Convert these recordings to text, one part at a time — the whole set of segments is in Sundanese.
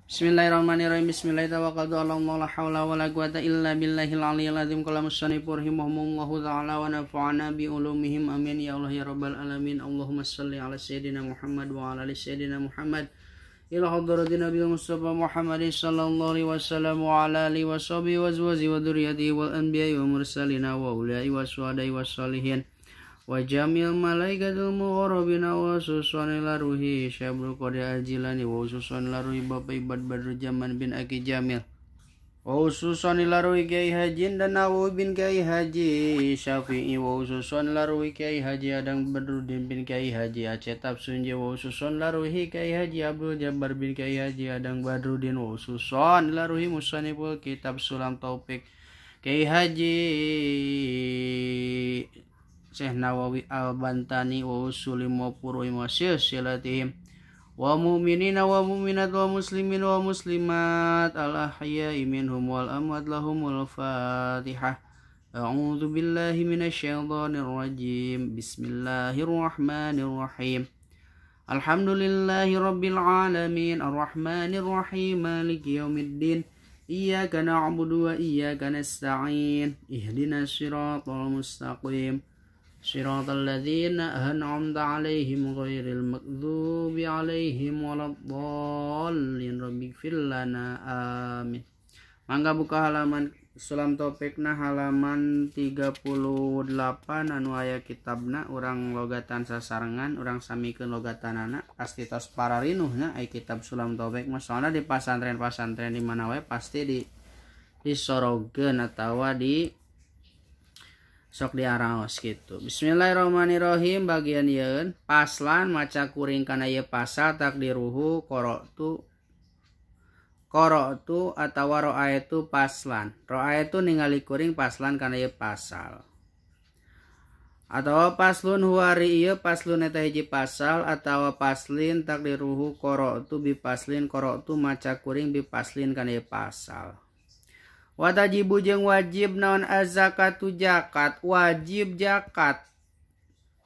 Bismillahirrahmanirrahim. Bismillahirrahmanirrahim. La haula wala quwata illa billahil aliyyil azim. Qala musannifur rahimahumullahu ta'ala wa nafa'ana bi ulumihim amin ya Allah ya rabbal alamin. Allahumma shalli ala sayyidina Muhammad wa ala ali sayyidina Muhammad. Ila hadratin Nabi Mustafa Muhammad sallallahu alaihi wasallam wa ala alihi wa sahbihi wa azwajihi wa dzurriyyatihi wal anbiya'i wa mursalina wa ulai wa syuhada'i was sholihin. Wa jamil malaikatul muqarrabina wa susuan ila ruhi Syaikhul Qadir Al-Jilani wa susuan ila ruhi Bapak Ibad Badrul Jaman bin Aki Jamil wa susuan ila ruhi Kiai Haji dan Nawawi bin Kiai Haji Syafi'i wa susuan ila ruhi Kiai Haji Adang Badruddin bin Kiai Haji Aceh Tabsunje wa susuan ila ruhi Kiai Haji Abdul Jabbar bin Kiai Haji Adang Badruddin wa susuan ila ruhi Musanniful Kitab Sulam Taufik Kiai Haji Syekh Nawawi Al-Bantani wa usulim wa furu'im wa silsilatihim wa mu'minina wa mu'minat wa muslimin wa muslimat al-ahya'i minhum wal amwat lahumul fatihah. A'udzu billahi minasyaitonir rajim. Bismillahirrahmanirrahim. Alhamdulillahi rabbil alamin arrahmanir rahim maliki yaumiddin. Iyyaka na'budu wa iyyaka nasta'in. Ihdinas siratal mustaqim. Shiratal ladzina an'amta 'alaihim ghairil maghdubi 'alaihim waladdallin rabbighfir lana amin. Mangga buka halaman Sulam Topikna halaman 38 anu aya kitabna urang logatan sasarengan urang samikeun logatanana pasti tos pararinuhna ai kitab Sulam Topik mah soalna di pasantren-pasantren di mana wae pasti disorogeun atawa di sok diaraos gitu. Bismillahirrahmanirrahim. Bagian yeun paslan maca kuring kana ieu pasal takdiruhu qara'tu atawa ra'aitu paslan. Ra'aitu ningali kuring paslan kana ieu pasal. Atawa paslun huari ieu paslun eta hiji pasal atawa paslin takdiruhu qara'tu bi paslin qara'tu maca kuring bi paslin kana ieu pasal. Watajibu jeung wajib naon az-zakatu zakat wajib zakat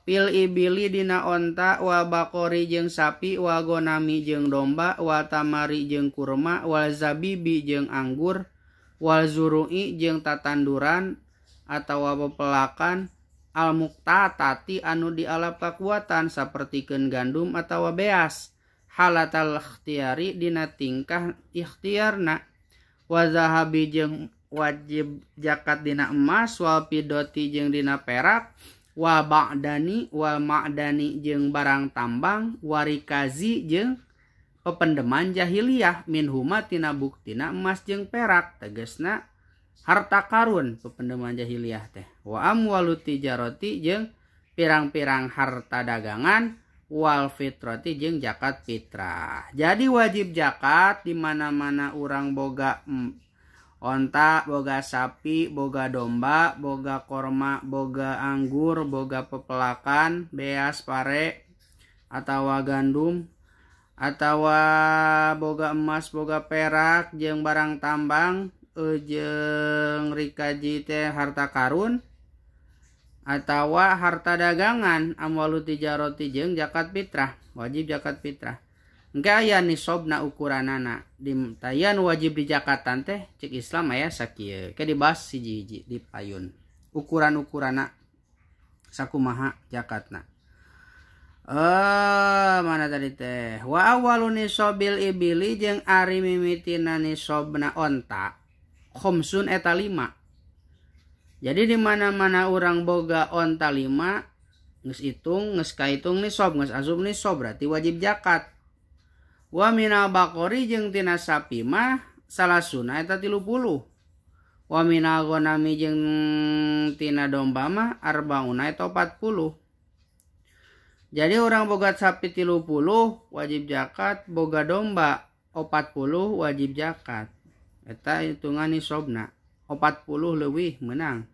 pil ibili dina onta wa bakori jeung sapi wa gonami jeung domba wa tamari jeung kurma wal zabibi jeung anggur wal zuru'i jeung tatanduran atawa pepelakan al muqtatati anu dialap kakuatan sapertikeun gandum atawa beas halatal ikhtiyari dina tingkah ikhtiarna wa zahabi jeung wajib zakat dina emas wal fidoti jeung dina perak wa ba'dani wal ma'dani jeung barang tambang warikazi jeung pependeman jahiliyah minhuma tina buktina emas jeung perak tegasna harta karun pependeman jahiliyah teh wa amwalut tijarati jeung pirang-pirang harta dagangan wal fitrati jeung zakat fitrah. Jadi wajib zakat di mana-mana urang boga onta, boga sapi, boga domba, boga korma, boga anggur, boga pepelakan, beas pare atawa gandum atawa boga emas, boga perak jeung barang tambang jeung rikaji teh harta karun atawa harta dagangan amwalu tijarati jeung zakat fitrah wajib zakat fitrah engke aya nisobna ukuranana di tayan wajib di zakatan teh cek Islam aya sakieu ke dibahas hiji-hiji di payun ukuran-ukurana sakumaha zakatna mana tadi teh wa awwalu nisabil ibili jeung ari mimitina nisobna onta khamsun eta 5. Jadi di mana-mana orang boga onta 5 geus hitung geus kahitung nisab geus asup nisab berarti wajib zakat. Wa minal baqori jeung tina sapi mah salasuna eta 30. Wa minal ghanami jeung tina domba mah arbauna eta 40. Jadi orang boga sapi 30 wajib zakat, boga domba 40 wajib zakat. Eta hitungan nisabna. 40 leuwih menang.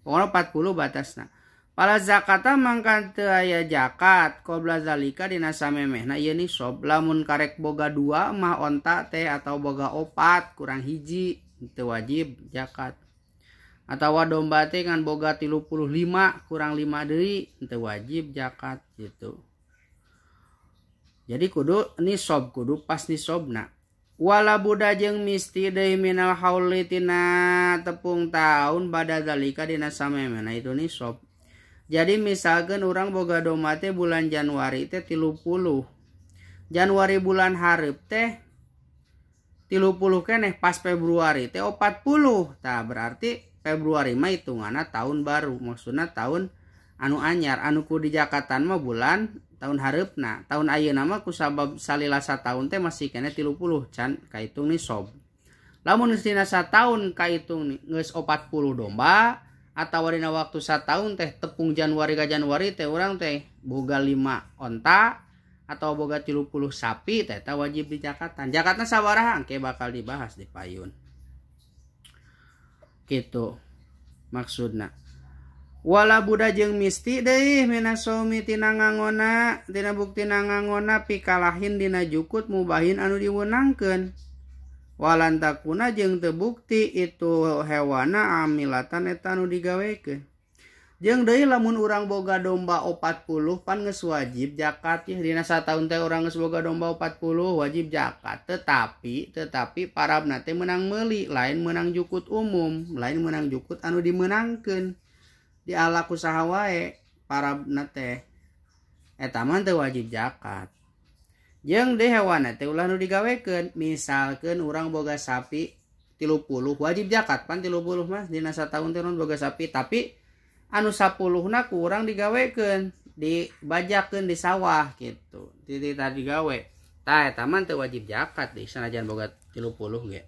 Pokoknya 40 batasna. Pala zakata mangkan teu aya zakat qabla zalika dina samemehna ieu nisab lamun karek boga 2 mah onta teh atau boga 4 kurang hiji teu wajib zakat. Atawa domba teh ngan boga 35 kurang 5 deui teu wajib zakat gitu. Jadi kudu nisab kudu pas nisabna. wala buda jeung misti deui minal hauli tina tepung taun bada zalika dina samemena itu nisab. Jadi misalkan orang boga domba teh bulan Januari teh 30. Januari bulan hareup teh 30 keneh pas Februari teh 40. Tah berarti Februari mah hitunganna tahun baru. Maksudna tahun anu anyar, anu ku di Jakatan mah bulan tahun hareupna. Tahun ayeuna mah ku sabab salila sataun teh masih keneh 30 can kahitung nisab. Lamun dina sataun kahitung geus 40 domba atawa dina waktu sataun teh tepung Januari ka Januari teh urang teh boga 5 onta atau boga 30 sapi teh wajib di Jakatan. Jakatna sabaraha engke bakal dibahas di payun. Gitu maksudna. Wala buda jeung misti deui minasomi tina ngangona tina bukti ngangona pikalahin dina jukut mubahin anu diweunangkeun. Walantakuna jeung teu bukti itu hewana amilatan eta anu digawekeun. Jeung deui lamun urang boga domba 40 pan geus wajib zakat ya dina sataun teh urang geus boga domba 40 wajib zakat. Tetapi parabna teh meunang meuli, lain meunang jukut umum, lain meunang jukut anu dimeunangkeun. Di ala kusaha wae parabna teh eta mah teu wajib zakat. Jeung deui hewanna teh ulah nu digawekeun, misalkeun urang boga sapi 30 wajib zakat pan 30 mah dina sataun teh boga sapi tapi anu 10na kurang digawekeun dibajakeun di sawah gitu titita digawe tah eta mah teu wajib zakat deui sanajan boga 30 ge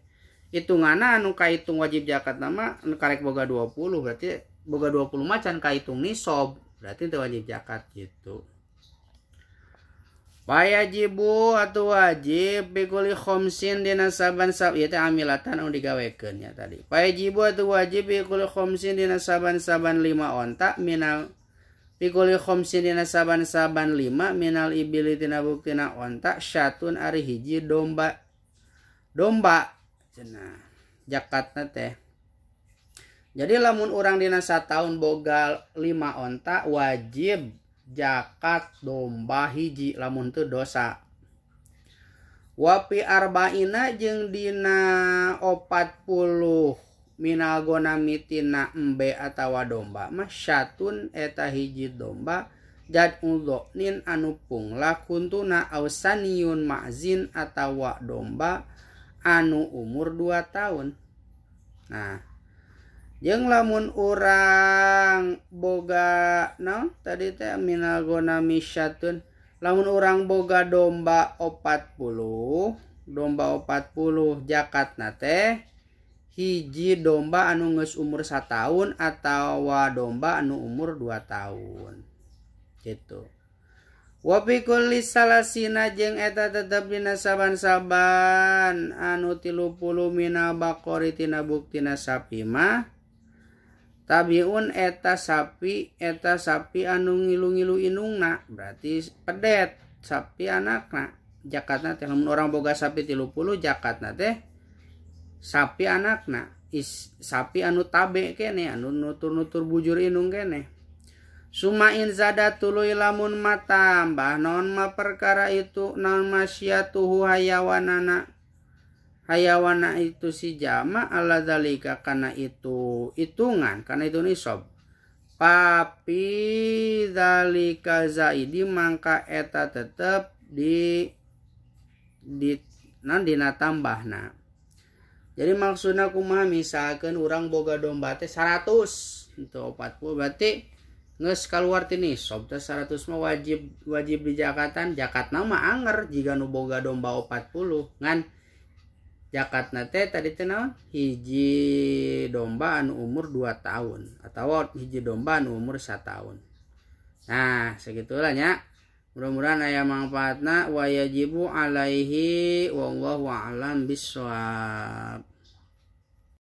hitunganna anu kahitung wajib zakat nama anu karek boga 20 berarti boga 20 mah can kahitung nisab berarti teu wajib zakat gitu. Payajibu atu wajib bikuli khomsin dina saban-saban ieu teh amilatan anu digawekeun nya tadi. Payajibu atu wajib bikuli khomsin dina saban-saban 5 onta minal bikuli khomsin dina saban-saban 5 minal ibili tina buktina onta syatun ari hiji domba cenah zakatna teh. Jadi lamun urang dina sataun boga 5 onta wajib zakat domba hiji lamun teu dosa. Wapi arba'ina jeung dina 40 minal gonamitina embe atawa domba mah syatun eta hiji domba jad udhonin anu pungla kuntuna ausaniun ma'zin atawa domba anu umur 2 tahun. Nah jeung lamun urang boga naon tadi teh minal gonami syatun lamun urang boga domba 40 zakatna teh hiji domba anu geus umur 1 tahun atawa domba anu umur 2 tahun gitu. Wa fi kulli salasina jeung eta tetep dina saban-saban anu 30 minal baqori tina buktina sapi mah tabiun eta sapi anu ngilu-ngilu indungna berarti pedet sapi anakna zakatna teh lamun orang boga sapi 30 zakatna teh sapi anakna sapi anu tabe kene anu nutur-nutur bujur indung kene. Sumain zada tuluy lamun matambah naon ma perkara itu naon masyatuhu hayawana itu si jama ala zalika kana itu hitungan kana itu nisab. Papi zalika zaidi mangka eta tetep dina tambahna. Jadi maksudna kumaha misalkeun urang boga domba teh 100 untuk 40 berarti geus kaluar ti nisab teh 100 mah wajib di zakatan. Zakatna mah anger jiga nu boga domba 40 ngan zakatna teh tadi teh naon hiji domba anu umur 2 tahun atau hiji domba anu umur 1 tahun. Nah segitulah nya mudah-mudahan aya manfaatna wa yajibu alaihi wallahu a'lam bissawab.